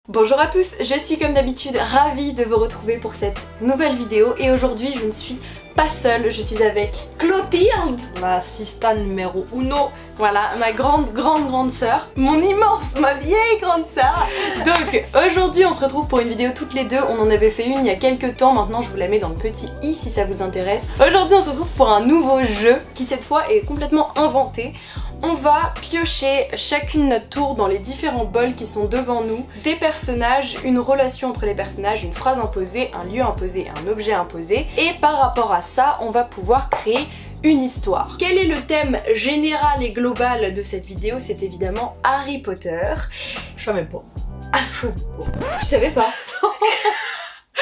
Bonjour à tous, je suis comme d'habitude ravie de vous retrouver pour cette nouvelle vidéo et aujourd'hui je ne suis pas seule, je suis avec Clotilde, ma sista numéro uno. Voilà, ma grande sœur, mon immense, ma vieille grande sœur. Donc aujourd'hui on se retrouve pour une vidéo toutes les deux, on en avait fait une il y a quelques temps, maintenant je vous la mets dans le petit i si ça vous intéresse. Aujourd'hui on se retrouve pour un nouveau jeu qui cette fois est complètement inventé. On va piocher chacune notre tour dans les différents bols qui sont devant nous, des personnages, une relation entre les personnages, une phrase imposée, un lieu imposé, un objet imposé, et par rapport à ça, on va pouvoir créer une histoire. Quel est le thème général et global de cette vidéo? C'est évidemment Harry Potter. Je savais pas. Tu savais pas?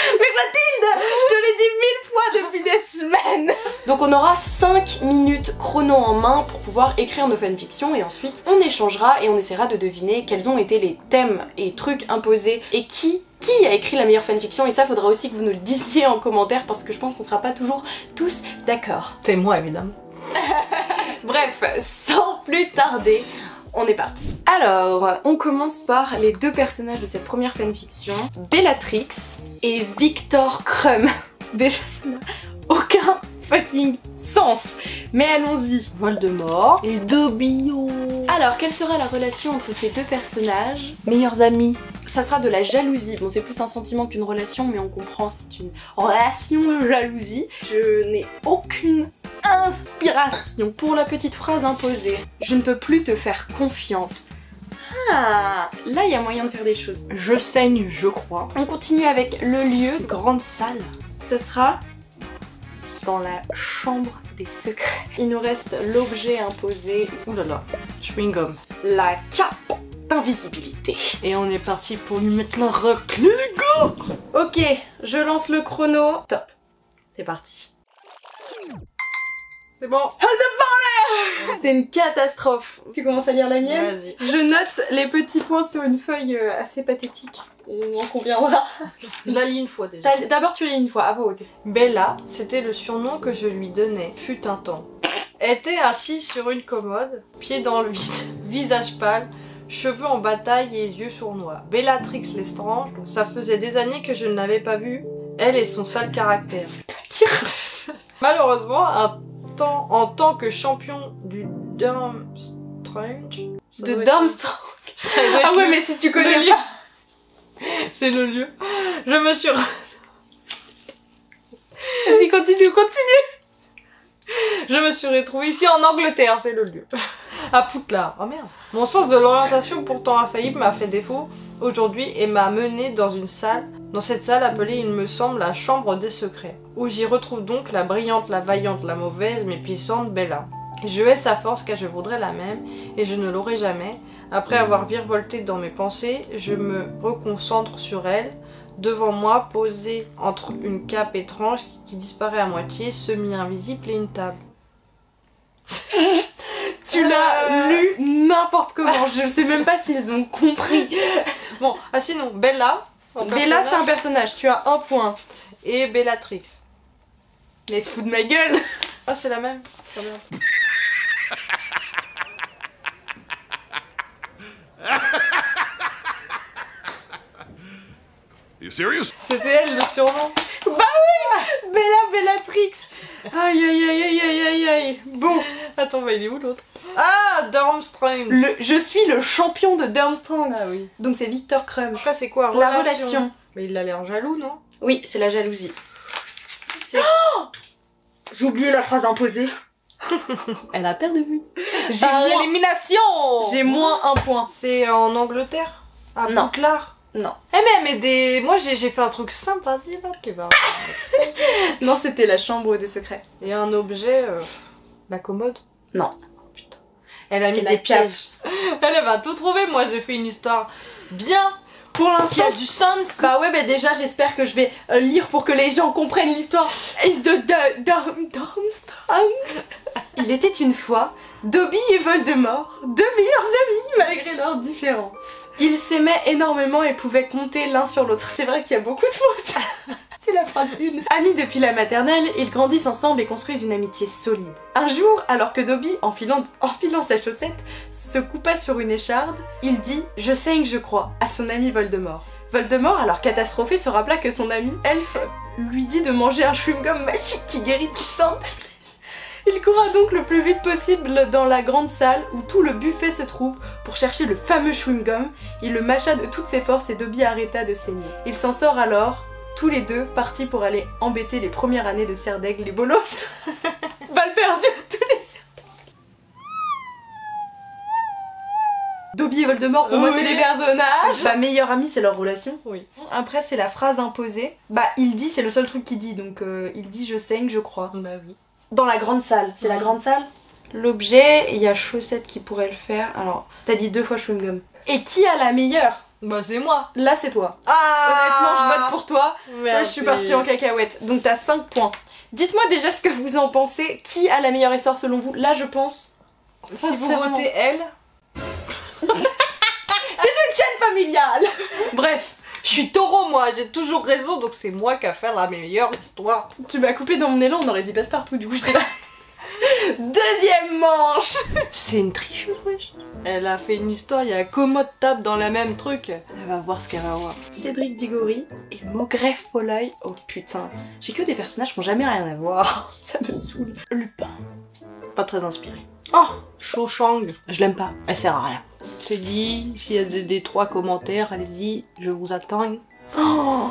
Mais Clotilde, je te l'ai dit 1000 fois depuis des semaines. Donc on aura 5 minutes chrono en main pour pouvoir écrire nos fanfictions et ensuite on échangera et on essaiera de deviner quels ont été les thèmes et trucs imposés et qui a écrit la meilleure fanfiction, et ça faudra aussi que vous nous le disiez en commentaire parce que je pense qu'on sera pas toujours tous d'accord. C'est moi évidemment. Bref, sans plus tarder, on est parti. Alors, on commence par les deux personnages de cette première fanfiction, Bellatrix et Viktor Krum. Déjà, ça n'a aucun fucking sens. Mais allons-y. Voldemort et Dobby. Alors, quelle sera la relation entre ces deux personnages? Meilleurs amis. Ça sera de la jalousie. Bon, c'est plus un sentiment qu'une relation, mais on comprend, c'est une relation de jalousie. Je n'ai aucune inspiration pour la petite phrase imposée. Je ne peux plus te faire confiance. Ah, là il y a moyen de faire des choses. Je saigne, je crois. On continue avec le lieu. Grande salle. Ce sera dans la chambre des secrets. Il nous reste l'objet imposé. Ouh là là, chewing gum. La cape d'invisibilité. Et on est parti pour lui mettre la raclée, les gars. Ok, je lance le chrono. Top. C'est parti. C'est bon. C'est une catastrophe. Tu commences à lire la mienne? Vas-y. Je note les petits points sur une feuille assez pathétique. On en conviendra. Je la lis une fois déjà. D'abord tu lis une fois, à voix haute. Bella, c'était le surnom que je lui donnais, fut un temps. Était assise sur une commode, pieds dans le vide, visage pâle, cheveux en bataille et yeux sournois. Bellatrix Lestrange, ça faisait des années que je ne l'avais pas vue, elle et son sale caractère. Malheureusement, en tant que champion du Durmstrang... De Durmstrang. Ah ouais, mais si tu connais pas... C'est le lieu. Je me suis... Vas-y, continue. Je me suis retrouvée ici en Angleterre, c'est le lieu. À Poudlard. Oh merde. Mon sens de l'orientation pourtant infaillible m'a fait défaut aujourd'hui et m'a mené dans une salle. Dans cette salle appelée, il me semble, la chambre des secrets. Où j'y retrouve donc la brillante, la vaillante, la mauvaise, mais puissante Bella. Je hais sa force car je voudrais la même et je ne l'aurai jamais. Après avoir virevolté dans mes pensées, je me reconcentre sur elle. Devant moi, posée entre une cape étrange qui disparaît à moitié, semi-invisible et une table. Tu l'as lu n'importe comment, je sais même pas s'ils ont compris. Bon, ah sinon, Bella. Bella c'est un personnage, tu as un point. Et Bellatrix. Mais se fout de ma gueule. Ah c'est la même. Très bien. You serious? C'était elle le surnom. Bah oui, Bellatrix. Aïe. Bon, attends, bah il est où l'autre? Ah, Durmstrang. Je suis le champion de Durmstrang. Ah oui. Donc c'est Viktor Krum. Après c'est quoi? La relation. Mais il a l'air jaloux, non? Oui, c'est la jalousie. Oh, j'ai oublié la phrase imposée. Elle a perdu. Par élimination. J'ai moins un point. C'est en Angleterre? À Poudlard? Non. Eh mais moi j'ai fait un truc sympathique là qui va. Non, c'était la chambre des secrets. Et un objet, la commode? Non. Oh, putain. Elle a mis des pièges. Elle va tout trouver. Moi j'ai fait une histoire bien. Pour l'instant, qui a du sens. Bah ouais, bah déjà j'espère que je vais lire pour que les gens comprennent l'histoire de Durmstrang. Il était une fois Dobby et Voldemort, deux meilleurs amis malgré leurs différences. Ils s'aimaient énormément et pouvaient compter l'un sur l'autre. C'est vrai qu'il y a beaucoup de fautes. C'est la phrase 1. Amis depuis la maternelle, ils grandissent ensemble et construisent une amitié solide. Un jour, alors que Dobby, enfilant sa chaussette, se coupa sur une écharde, il dit « Je saigne, je crois » à son ami Voldemort. Voldemort, alors catastrophé, se rappela que son ami Elfe lui dit de manger un chewing-gum magique qui guérit toutes sortes de blessures. Il coura donc le plus vite possible dans la grande salle où tout le buffet se trouve pour chercher le fameux chewing-gum. Il le mâcha de toutes ses forces et Dobby arrêta de saigner. Il s'en sort alors, tous les deux partis pour aller embêter les premières années de Serre d'Aigle, les bolos. Balle perdue à tous les Dobby et Voldemort, pour moi c'est des personnages. Bah meilleur ami c'est leur relation. Oui. Après c'est la phrase imposée. Bah il dit, c'est le seul truc qu'il dit, donc il dit je saigne je crois. Bah oui. Dans la grande salle, c'est la grande salle. L'objet, il y a chaussette qui pourrait le faire. Alors, t'as dit 2 fois chewing gum. Et qui a la meilleure? Bah c'est moi. Là c'est toi. Ah, honnêtement je vote pour toi. merci. Je suis partie en cacahuète. Donc t'as 5 points. Dites-moi déjà ce que vous en pensez. Qui a la meilleure histoire selon vous? Là je pense. Si vous votez elle. C'est une chaîne familiale. Bref. Je suis taureau moi, j'ai toujours raison, donc c'est moi qui a fait la meilleure histoire. Tu m'as coupé dans mon élan, on aurait dit passe-partout, du coup j'étais là. Deuxième manche. C'est une tricheuse, wesh. Elle a fait une histoire, il y a commode table dans le même truc. Elle va voir ce qu'elle va voir. Cédric Diggory et Maugrey Foley. Oh putain, j'ai que des personnages qui n'ont jamais rien à voir. Ça me saoule. Lupin. Pas très inspiré. Oh, Cho Chang, je l'aime pas, elle sert à rien. C'est dit, s'il y a des 3 commentaires, allez-y, je vous attends. oh.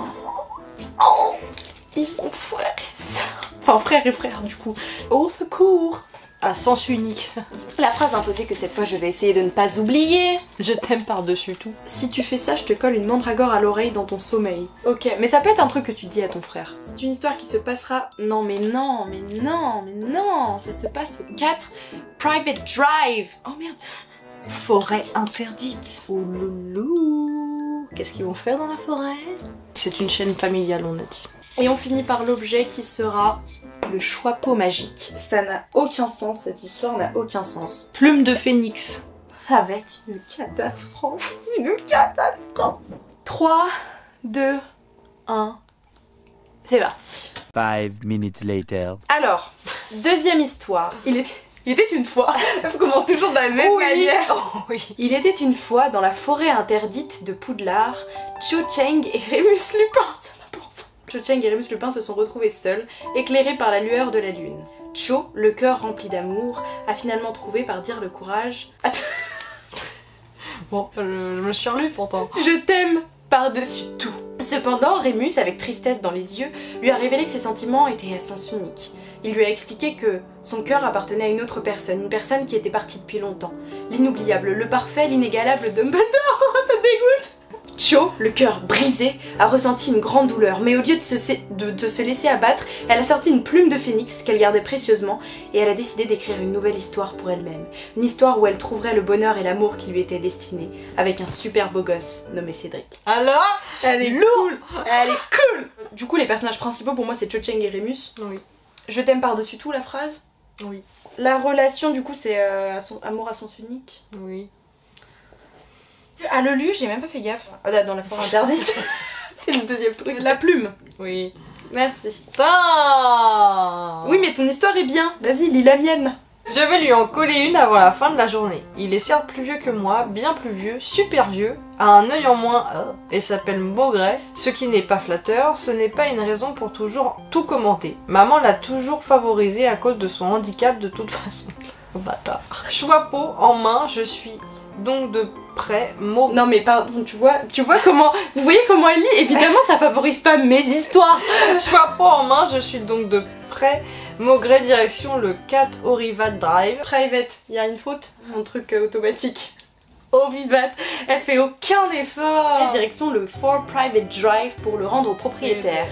Ils sont frères et sœurs. Enfin frères et frères du coup. Au secours. À sens unique. La phrase imposée que cette fois je vais essayer de ne pas oublier. Je t'aime par-dessus tout. Si tu fais ça, je te colle une mandragore à l'oreille dans ton sommeil. Ok, mais ça peut être un truc que tu dis à ton frère. C'est une histoire qui se passera... Non mais non, mais non, mais non. Ça se passe au 4 Private Drive. Oh merde. Forêt interdite. Oh loulou. Qu'est-ce qu'ils vont faire dans la forêt? C'est une chaîne familiale, on a dit. Et on finit par l'objet qui sera le choix-peau magique. Ça n'a aucun sens, cette histoire n'a aucun sens. Plume de phénix. Avec une catastrophe. Une catastrophe. 3, 2, 1. C'est parti. 5 minutes later. Alors, deuxième histoire. Il était une fois, on commence toujours de la même manière. Oh, oui. Il était une fois dans la forêt interdite de Poudlard, Cho Chang et Remus Lupin. Ça n'a pas de sens. Cho Chang et Remus Lupin se sont retrouvés seuls, éclairés par la lueur de la lune. Cho, le cœur rempli d'amour, a finalement trouvé par dire le courage. Attends. Bon, je me suis relue pourtant. Je t'aime par-dessus tout. Cependant, Remus, avec tristesse dans les yeux, lui a révélé que ses sentiments étaient à sens unique. Il lui a expliqué que son cœur appartenait à une autre personne, une personne qui était partie depuis longtemps. L'inoubliable, le parfait, l'inégalable Dumbledore. Ça dégoûte. Cho, le cœur brisé, a ressenti une grande douleur, mais au lieu de se laisser abattre, elle a sorti une plume de phénix qu'elle gardait précieusement et elle a décidé d'écrire une nouvelle histoire pour elle-même. Une histoire où elle trouverait le bonheur et l'amour qui lui étaient destinés, avec un super beau gosse nommé Cédric. Alors, Elle est cool. Elle est cool. Du coup, les personnages principaux pour moi c'est Cho Chang et Remus. Oui. Je t'aime par-dessus tout, la phrase. Oui. La relation du coup c'est amour à sens unique. Oui. Ah, le lieu, j'ai même pas fait gaffe. Ah, dans la forêt interdite. C'est le deuxième truc. La plume. Oui. Merci. Putain. Oui, mais ton histoire est bien. Vas-y, lis la mienne. Je vais lui en coller une avant la fin de la journée. Il est certes plus vieux que moi, bien plus vieux, super vieux, a un œil en moins et s'appelle Maugrey. Ce qui n'est pas flatteur, ce n'est pas une raison pour toujours tout commenter. Maman l'a toujours favorisé à cause de son handicap de toute façon. Bâtard. Choix-peau en main, je suis donc de près Maugrey. Non mais pardon, tu vois comment... Vous voyez comment elle lit? Évidemment, ça favorise pas mes histoires. Choix-peau en main, je suis donc de près Maugrey direction le 4 Orivat Drive. Private, il y a une faute. Mon truc automatique. Orivat, elle fait aucun effort. Et direction le 4 Private Drive pour le rendre au propriétaire.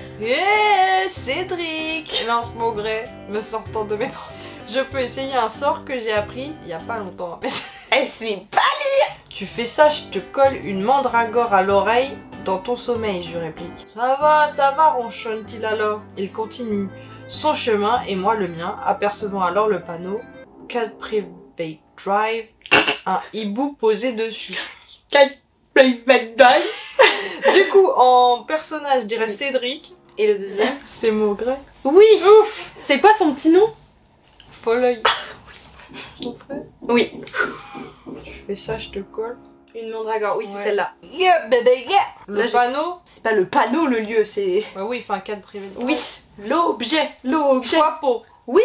Cédric, lance Maugrey, me sortant de mes pensées. Je peux essayer un sort que j'ai appris il y a pas longtemps. Elle sait pas. Tu fais ça, je te colle une mandragore à l'oreille dans ton sommeil, je réplique. Ça va, ronchonne-t-il alors. Il continue son chemin et moi le mien, apercevant alors le panneau 4 Private Drive, un hibou posé dessus. 4 Private Drive. Du coup, en personnage, je dirais Cédric, Et le deuxième? C'est Maugret. Oui. C'est quoi son petit nom? Folleuil. Oui. Je fais ça, je te colle. Une mandragore, oui, c'est Ouais. celle-là. Yeah, bébé, yeah. Le Là, j'ai- panneau. C'est pas le panneau, le lieu, c'est... Bah oui, il fait un cadre privé. Oui. L'objet. L'objet. Chapeau. Oui.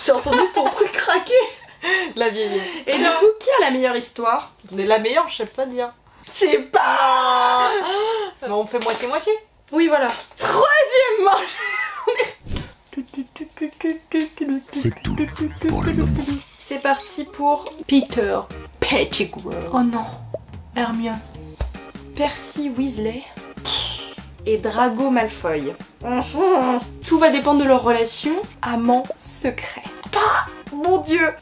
J'ai entendu ton truc craquer. La vieillesse. Et du coup, qui a la meilleure histoire? C'est la meilleure, je sais pas dire. Je sais pas. Mais on fait moitié-moitié. Oui, voilà. Troisième manche. C'est tout pour le moment. C'est parti pour Peter Pettigrew. Oh non. Hermione. Percy Weasley et Drago Malfoy. Tout va dépendre de leur relation amant secret. Mon dieu.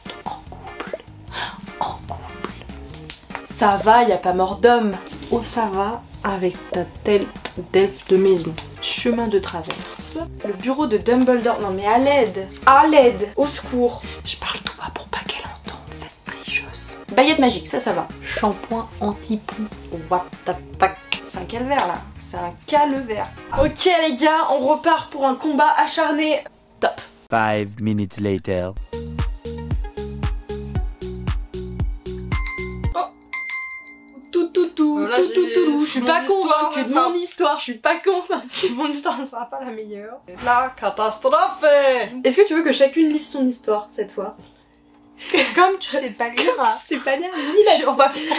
Ça va, y a pas mort d'homme. Oh ça va avec ta tête d'elfe de maison. Chemin de traverse. Le bureau de Dumbledore. Non mais à l'aide. À l'aide. Au secours. Je parle tout bas pour pas qu'elle entende cette tricheuse. Baguette magique, ça va. Shampoing anti-poux. What the fuck. C'est un calvaire là. C'est un calvaire. Ok les gars, on repart pour un combat acharné. Top. 5 minutes later. Voilà, Tout. Je suis c'est pas mon histoire, convaincue de mais ça- mon histoire, je suis pas convaincue. Mon histoire ne sera pas la meilleure. La catastrophe. Est-ce que tu veux que chacune lise son histoire cette fois? Comme tu sais pas lire. C'est pas bien, lis On va faire.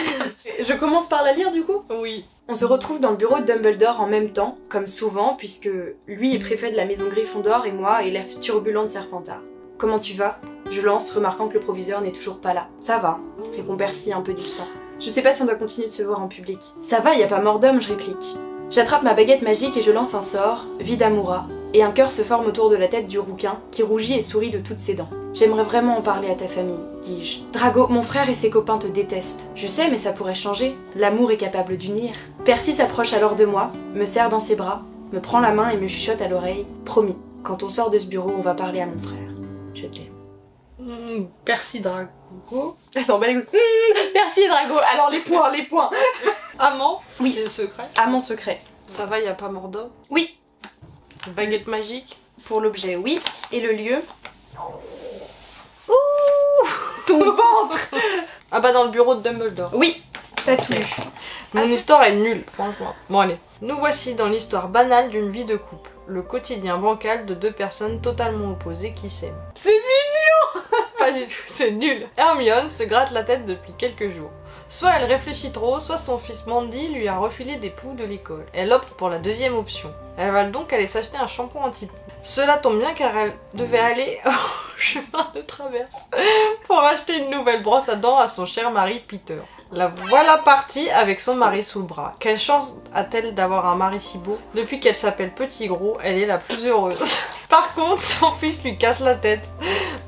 Je commence par la lire du coup? Oui. On se retrouve dans le bureau de Dumbledore en même temps, comme souvent, puisque lui est préfet de la maison Gryffondor et moi, élève turbulente Serpentard. Comment tu vas? Je lance, remarquant que le proviseur n'est toujours pas là. Ça va, répond Percy un peu distant. Je sais pas si on doit continuer de se voir en public. Ça va, y a pas mort d'homme, je réplique. J'attrape ma baguette magique et je lance un sort, Vidamoura, et un cœur se forme autour de la tête du rouquin, qui rougit et sourit de toutes ses dents. J'aimerais vraiment en parler à ta famille, dis-je. Drago, mon frère et ses copains te détestent. Je sais, mais ça pourrait changer. L'amour est capable d'unir. Percy s'approche alors de moi, me serre dans ses bras, me prend la main et me chuchote à l'oreille. Promis, quand on sort de ce bureau, on va parler à mon frère. Je t'aime. Percy Drago. Elle s'en bat les couilles. Merci Drago. Alors les points. Amant. Oui. C'est le secret. Amant secret. Ça va, y a pas mort d'homme. Oui. Baguette magique. Pour l'objet, oui. Et le lieu. Ouh, ton ventre. Ah bah dans le bureau de Dumbledore. Oui. T'as tout lu. Mon histoire est nulle, franchement. Bon allez. Nous voici dans l'histoire banale d'une vie de couple. Le quotidien bancal de deux personnes totalement opposées qui s'aiment. C'est mignon. Pas du tout, c'est nul. Hermione se gratte la tête depuis quelques jours. Soit elle réfléchit trop, soit son fils Mandy lui a refilé des poux de l'école. Elle opte pour la deuxième option. Elle va donc aller s'acheter un shampoing anti-poux. Cela tombe bien car elle devait aller au chemin de traverse pour acheter une nouvelle brosse à dents à son cher mari Peter. La voilà partie avec son mari sous le bras. Quelle chance a-t-elle d'avoir un mari si beau? Depuis qu'elle s'appelle Petit Gros, elle est la plus heureuse. Par contre, son fils lui casse la tête.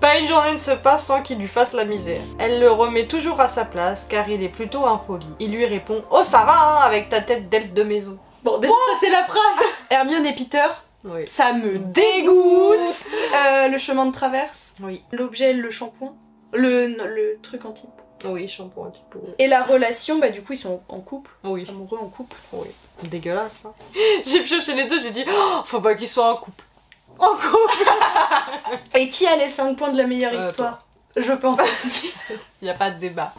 Pas une journée ne se passe sans qu'il lui fasse la misère. Elle le remet toujours à sa place car il est plutôt impoli. Il lui répond « Oh ça va hein, avec ta tête d'elfe de maison ». Bon, déjà ça c'est la phrase. Hermione et Peter. Oui. Ça me dégoûte. Le chemin de traverse. Oui. L'objet, le shampoing. Le truc anti. Oui, shampoing anti-poux. Et la relation, bah du coup ils sont en couple. Oui. Amoureux en couple. Oui. Dégueulasse hein. J'ai pioché les deux, j'ai dit oh, faut pas qu'ils soient en couple. En couple. Et qui a les 5 points de la meilleure histoire? Je pense aussi. Y a pas de débat.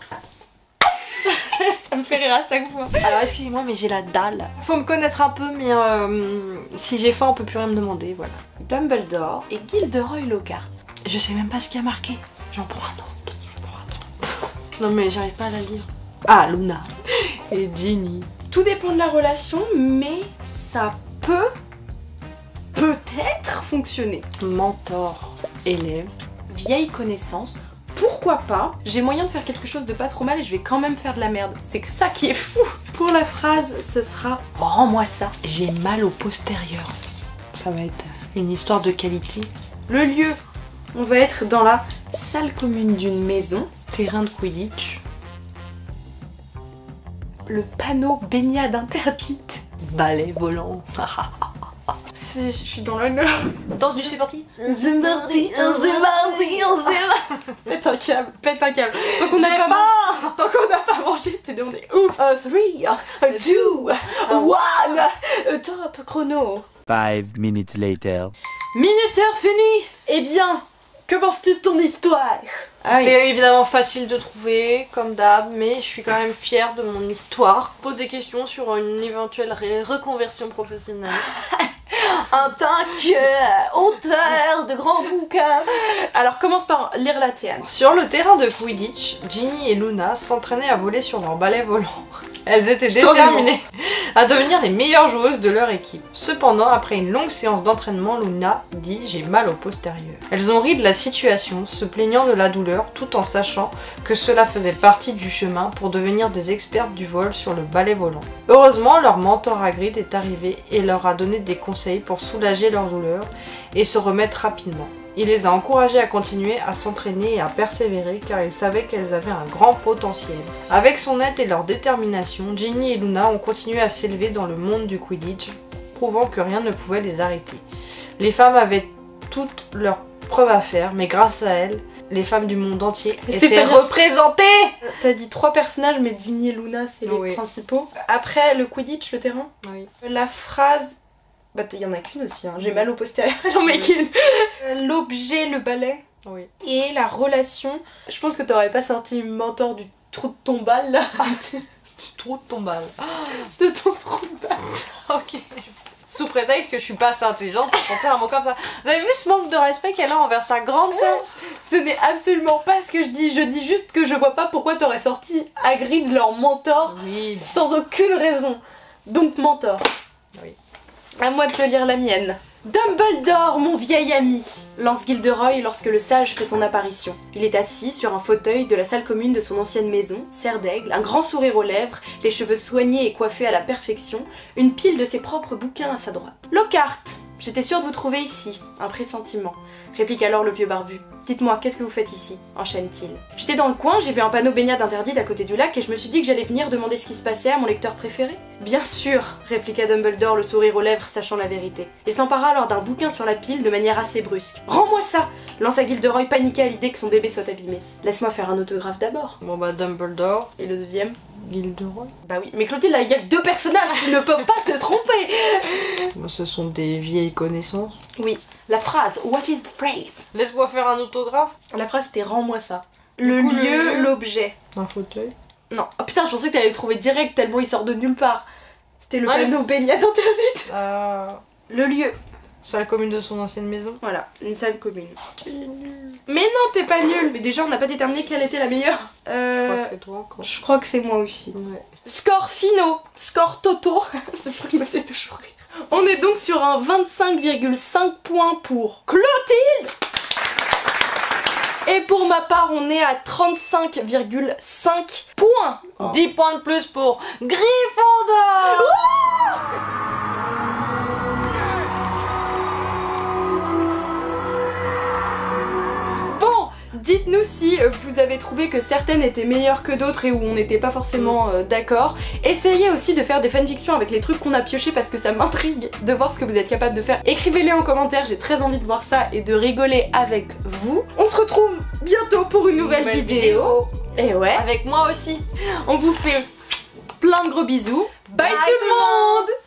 Ça me fait rire à chaque fois. Alors excusez-moi mais j'ai la dalle. Faut me connaître un peu mais si j'ai faim on peut plus rien me demander, voilà. Dumbledore et Gilderoy Lockhart. Je sais même pas ce qu'il y a marqué. J'en prends un autre. Non mais j'arrive pas à la lire. Ah Luna. Et Ginny. Tout dépend de la relation, mais ça peut peut-être fonctionner. Mentor. Élève. Vieille connaissance. Pourquoi pas? J'ai moyen de faire quelque chose de pas trop mal et je vais quand même faire de la merde. C'est que ça qui est fou. Pour la phrase, ce sera « Rends-moi ça ». J'ai mal au postérieur. Ça va être une histoire de qualité. Le lieu, on va être dans la salle commune d'une maison. Terrain de Quidditch. Le panneau baignade interdite. Balai volant. je suis dans l'honneur. Danse du c'est parti. C'est parti, c'est parti, Pète un câble, pète un câble. Tant qu'on n'a pas mangé, t'es on est ouf. 3, 2, 1, top chrono. 5 minutes later. Minuteur fini. Eh bien, que penses-tu de ton histoire? C'est évidemment facile de trouver, comme d'hab, mais je suis quand même fière de mon histoire. Pose des questions sur une éventuelle reconversion professionnelle. En tant qu'auteur de grands bouquins. Alors commence par lire la tienne. Sur le terrain de Quidditch, Ginny et Luna s'entraînaient à voler sur leur balai volant. Elles étaient déterminées à devenir les meilleures joueuses de leur équipe. Cependant, après une longue séance d'entraînement, Luna dit « j'ai mal au postérieur ». Elles ont ri de la situation, se plaignant de la douleur, tout en sachant que cela faisait partie du chemin pour devenir des expertes du vol sur le balai volant. Heureusement, leur mentor Hagrid est arrivé et leur a donné des conseils pour soulager leur douleur et se remettre rapidement. Il les a encouragées à continuer à s'entraîner et à persévérer car il savait qu'elles avaient un grand potentiel. Avec son aide et leur détermination, Ginny et Luna ont continué à s'élever dans le monde du Quidditch, prouvant que rien ne pouvait les arrêter. Les femmes avaient toutes leurs preuves à faire, mais grâce à elles, les femmes du monde entier étaient représentées. T'as dit 3 personnages, mais Ginny et Luna, c'est les principaux. Après, le Quidditch, le terrain. Oui. La phrase... Bah, il y en a qu'une aussi, hein. J'ai mal au postérieur, j'en mets qu'une. L'objet, le balai. Oui. Et la relation. Je pense que t'aurais pas sorti mentor du trou de ton bal, là. Du trou de ton bal. De ton trou de balle. Ok. Sous prétexte que je suis pas assez intelligente pour penser un mot comme ça. Vous avez vu ce manque de respect qu'elle a envers sa grande sœur? Ce n'est absolument pas ce que je dis. Je dis juste que je vois pas pourquoi t'aurais sorti Hagrid, leur mentor, sans aucune raison. Donc mentor. Oui. À moi de te lire la mienne. Dumbledore, mon vieil ami, lance Gilderoy lorsque le sage fait son apparition. Il est assis sur un fauteuil de la salle commune de son ancienne maison, serre d'aigle, un grand sourire aux lèvres, les cheveux soignés et coiffés à la perfection, une pile de ses propres bouquins à sa droite. Lockhart, j'étais sûre de vous trouver ici, un pressentiment, réplique alors le vieux barbu. Dites-moi, qu'est-ce que vous faites ici? Enchaîne-t-il. J'étais dans le coin, j'ai vu un panneau baignade interdite à côté du lac et je me suis dit que j'allais venir demander ce qui se passait à mon lecteur préféré. Bien sûr, répliqua Dumbledore, le sourire aux lèvres, sachant la vérité. Il s'empara alors d'un bouquin sur la pile de manière assez brusque. Rends-moi ça! Lança Gilderoy paniqué à l'idée que son bébé soit abîmé. Laisse-moi faire un autographe d'abord. Bon bah Dumbledore. Et le deuxième? Gilderoy. Bah oui, mais Clotilde, là, il y a que 2 personnages, tu ne peux pas te tromper! Bon, ce sont des vieilles connaissances. Oui. La phrase, what is the phrase? Laisse-moi faire un autographe. La phrase c'était rends-moi ça. Le lieu, l'objet. Un fauteuil. Non. Oh putain, je pensais que t'allais le trouver direct tellement il sort de nulle part. C'était le panneau baignade interdite. Le lieu. Salle commune de son ancienne maison. Voilà, une salle commune. Mais non, t'es pas nul. Mais déjà, on n'a pas déterminé quelle était la meilleure. Je crois que c'est toi encore. Je crois que c'est moi aussi. Ouais. Score Fino. Score Toto. Ce truc me fait toujours rire. On est donc sur un 25,5 points pour Clotilde. Et pour ma part, on est à 35,5 points. 10 points de plus pour Gryffondor. Bon, dites-nous si vous avez trouvé que certaines étaient meilleures que d'autres et où on n'était pas forcément d'accord. Essayez aussi de faire des fanfictions avec les trucs qu'on a piochés parce que ça m'intrigue de voir ce que vous êtes capable de faire. Écrivez-les en commentaire, j'ai très envie de voir ça et de rigoler avec vous. On se retrouve bientôt pour une nouvelle vidéo. Et ouais, avec moi aussi. on vous fait plein de gros bisous. Bye tout le monde.